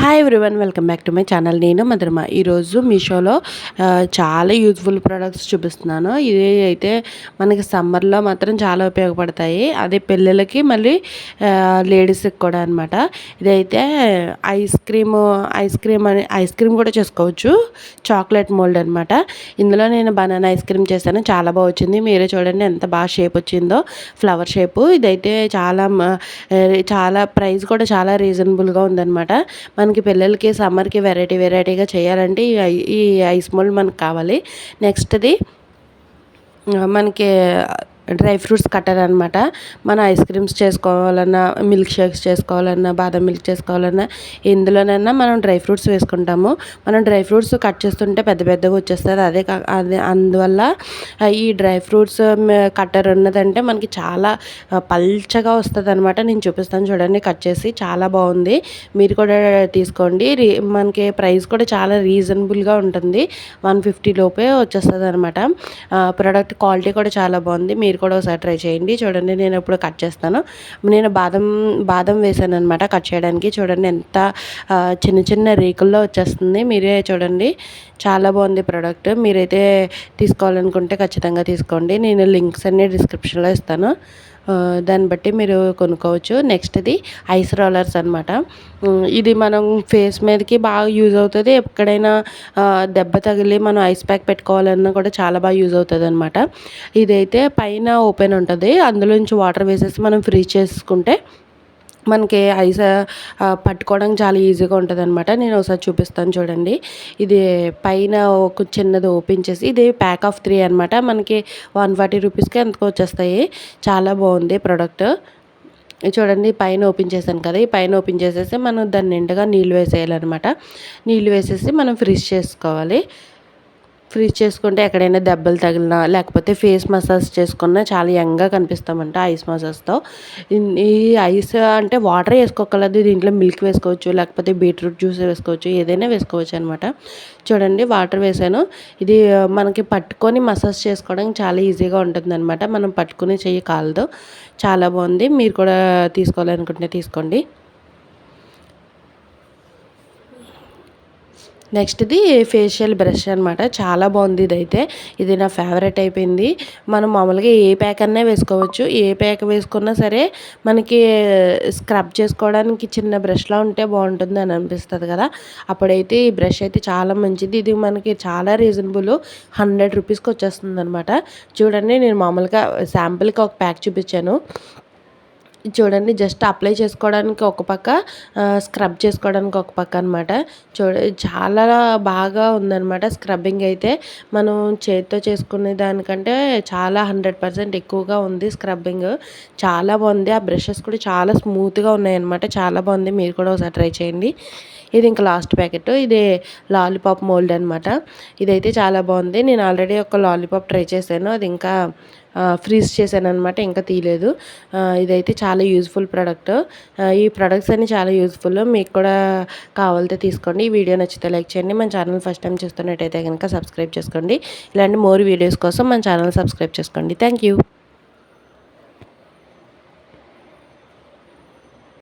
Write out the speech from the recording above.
Hi everyone, welcome back to my channel. నేను మధురిమ. ఈరోజు మీషోలో చాలా యూజ్ఫుల్ ప్రొడక్ట్స్ చూపిస్తున్నాను. ఇది అయితే మనకి సమ్మర్లో మాత్రం చాలా ఉపయోగపడతాయి. అదే పిల్లలకి మళ్ళీ లేడీస్కి కూడా అనమాట. ఇదైతే ఐస్ క్రీమ్ కూడా చేసుకోవచ్చు. చాక్లెట్ మోల్డ్ అనమాట. ఇందులో నేను బనానా ఐస్ క్రీమ్ చేశాను. చాలా బాగా వచ్చింది. మీరే చూడండి ఎంత బాగా షేప్ వచ్చిందో, ఫ్లవర్ షేపు. ఇదైతే చాలా ప్రైస్ కూడా చాలా రీజనబుల్గా ఉందన్నమాట. మనకి పిల్లలకి సమ్మర్కి వెరైటీగా చేయాలంటే ఈ ఐస్ మోల్డ్ మనకు కావాలి. నెక్స్ట్ది మనకి డ్రై ఫ్రూట్స్ కట్టర్ అనమాట. మనం ఐస్ క్రీమ్స్ చేసుకోవాలన్నా, మిల్క్ షేక్స్ చేసుకోవాలన్నా, బాదం మిల్క్ చేసుకోవాలన్నా, ఇందులోనైనా మనం డ్రై ఫ్రూట్స్ వేసుకుంటాము. మనం డ్రై ఫ్రూట్స్ కట్ చేస్తుంటే పెద్దగా వచ్చేస్తుంది. అదే అందువల్ల ఈ డ్రై ఫ్రూట్స్ కట్టర్ ఉన్నదంటే మనకి చాలా పల్చగా వస్తుంది అనమాట. నేను చూపిస్తాను చూడండి, కట్ చేసి. చాలా బాగుంది. మీరు కూడా తీసుకోండి. మనకి ప్రైస్ కూడా చాలా రీజనబుల్గా ఉంటుంది. 150 లోపే వచ్చేస్తుంది అనమాట. ప్రోడక్ట్ క్వాలిటీ కూడా చాలా బాగుంది. మీరు కూడా ఒకసారి ట్రై చేయండి. చూడండి, నేను ఇప్పుడు కట్ చేస్తాను. నేను బాదం వేసాను అనమాట కట్ చేయడానికి. చూడండి ఎంత చిన్న రేకుల్లో వచ్చేస్తుంది. మీరే చూడండి, చాలా బాగుంది ప్రోడక్ట్. మీరైతే తీసుకోవాలనుకుంటే ఖచ్చితంగా తీసుకోండి. నేను లింక్స్ అన్ని డిస్క్రిప్షన్లో ఇస్తాను. దాన్ని బట్టి మీరు కొనుక్కోవచ్చు. నెక్స్ట్ది ఐస్ రోలర్స్ అనమాట. ఇది మనం ఫేస్ మీదకి బాగా యూజ్ అవుతుంది. ఎక్కడైనా దెబ్బ తగిలి మనం ఐస్ ప్యాక్ పెట్టుకోవాలన్నా కూడా చాలా బాగా యూజ్ అవుతుంది అనమాట. ఇదైతే పైన ఓపెన్ ఉంటుంది. అందులోంచి వాటర్ వేసేసి మనం ఫ్రీజ్ చేసుకుంటే మనకి ఐస్ పట్టుకోవడానికి చాలా ఈజీగా ఉంటుంది అనమాట. నేను ఒకసారి చూపిస్తాను చూడండి. ఇది పైన ఒక చిన్నది ఓపెన్ చేసి, ఇది ప్యాక్ ఆఫ్ 3 అనమాట. మనకి 140 రూపీస్కి ఎంతకు వచ్చేస్తాయి. చాలా బాగుంది ప్రోడక్ట్. చూడండి, పైన ఓపెన్ చేశాను కదా, ఈ పైన ఓపెన్ చేసేసి మనం దాన్ని నిండుగా నీళ్ళు వేసేయాలన్నమాట. నీళ్ళు వేసేసి మనం ఫ్రీజ్ చేసుకోవాలి. ఫ్రీజ్ చేసుకుంటే ఎక్కడైనా దెబ్బలు తగిలినా, లేకపోతే ఫేస్ మసాజ్ చేసుకున్నా చాలా యంగ్గా కనిపిస్తామంట ఐస్ మసాజ్తో. ఈ ఐస్ అంటే వాటర్ వేసుకోగలదు. దీంట్లో మిల్క్ వేసుకోవచ్చు, లేకపోతే బీట్రూట్ జ్యూస్ వేసుకోవచ్చు, ఏదైనా వేసుకోవచ్చు అనమాట. చూడండి, వాటర్ వేసాను. ఇది మనకి పట్టుకొని మసాజ్ చేసుకోవడానికి చాలా ఈజీగా ఉంటుంది అనమాట. మనం పట్టుకుని చెయ్యి కాలదు. చాలా బాగుంది. మీరు కూడా తీసుకోవాలనుకుంటే తీసుకోండి. నెక్స్ట్ది ఫేషియల్ బ్రష్ అనమాట. చాలా బాగుంది. ఇది నా ఫేవరెట్ అయిపోయింది. మనం మామూలుగా ఏ ప్యాక్ అన్నా వేసుకోవచ్చు. ఏ ప్యాక్ వేసుకున్నా సరే మనకి స్క్రబ్ చేసుకోవడానికి చిన్న బ్రష్లా ఉంటే బాగుంటుంది అని అనిపిస్తుంది కదా. అప్పుడైతే ఈ బ్రష్ అయితే చాలా మంచిది. ఇది మనకి చాలా రీజనబుల్. 100 రూపీస్కి వచ్చేస్తుంది అనమాట. చూడండి, నేను మామూలుగా శాంపుల్కి ఒక ప్యాక్ చూపించాను. చూడండి, జస్ట్ అప్లై చేసుకోవడానికి ఒక పక్క, స్క్రబ్ చేసుకోవడానికి ఒక పక్క అనమాట. చాలా బాగా ఉందన్నమాట. స్క్రబ్బింగ్ అయితే మనం చేతితో చేసుకునే దానికంటే చాలా 100% ఎక్కువగా ఉంది స్క్రబ్బింగ్. చాలా బాగుంది. ఆ బ్రషెస్ కూడా చాలా స్మూత్గా ఉన్నాయన్నమాట. చాలా బాగుంది. మీరు కూడా ఒకసారి ట్రై చేయండి. ఇది ఇంకా లాస్ట్ ప్యాకెట్. ఇది లాలీపాప్ మోల్డ్ అనమాట. ఇదైతే చాలా బాగుంది. నేను ఆల్రెడీ ఒక లాలీపాప్ ట్రై చేశాను. అది ఇంకా ఫ్రీజ్ చేశాను అనమాట, ఇంకా తీయలేదు. ఇదైతే చాలా యూజ్ఫుల్ ప్రోడక్ట్. ఈ ప్రొడక్ట్స్ అన్ని చాలా యూజ్ఫుల్. మీకు కూడా కావాలితే తీసుకోండి. ఈ వీడియో నచ్చితే లైక్ చేయండి. మన ఛానల్ ఫస్ట్ టైం చూస్తున్నట్టయితే కనుక సబ్స్క్రైబ్ చేసుకోండి. ఇలాంటి మోర్ వీడియోస్ కోసం మన ఛానల్ సబ్స్క్రైబ్ చేసుకోండి. Thank you.